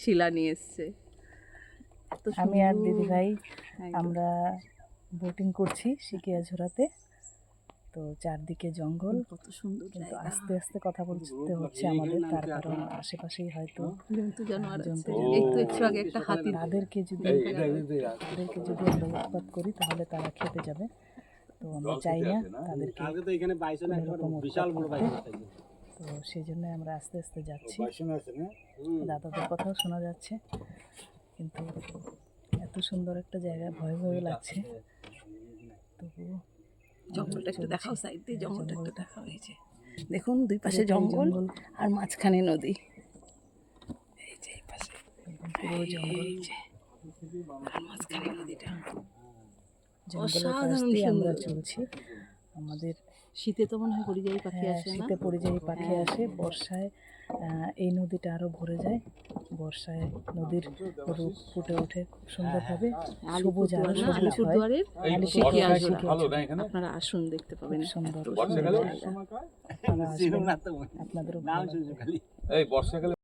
শিলা নিয়ে এসছে। আমি আর দিদি ভাই আমরা বোটিং করছি সিকিয়াঝোড়াতে। তো চারদিকে জঙ্গল, কত সুন্দর কিন্তু আস্তে আস্তে কথা বলতে হচ্ছে আমাদের, তার কারণ আশেপাশেই হয়তো জন্তু জানোয়ার জন্তু আছে। একটু আগে একটা হাতি, তাদেরকে যদি আমরা উৎপাত করি তাহলে তারা খেপে যাবে। তো আমরা চাই না তাদেরকে কোনোরকম উৎপাত করতে। তো সেই জন্য আমরা আস্তে আস্তে যাচ্ছি। দাদাদের কথাও শোনা যাচ্ছে, কিন্তু এত সুন্দর একটা জায়গা, ভয় ভয় লাগছে। তবুও জঙ্গলটা একটু দেখাও, সাইড দিয়ে জঙ্গলটা একটু দেখা হয়েছে। দেখুন দুই পাশে জঙ্গল আর মাঝখানে নদী। এই যে এই পাশে পুরো জঙ্গল, আর মাঝখানে নদীটা। জঙ্গলের পাশ দিয়ে আমরা চলছি। আমাদের শীতে তো মনে হয় পরিযায়ী পাখি আসে না? শীতে পরিযায়ী পাখি আসে, বর্ষায় এই নদীটা আরো ভরে যায়। বর্ষায় নদীর রূপ ফুটে ওঠে খুব সুন্দরভাবে, সবুজ আরো সবুজ হয়। আলিপুরদুয়ারের সিকিয়াঝোড়া আপনারা আসুন, দেখতে পাবেন সুন্দর সুন্দর জায়গা। আপনারা আসবেন, আপনাদেরও ভালো লাগবে।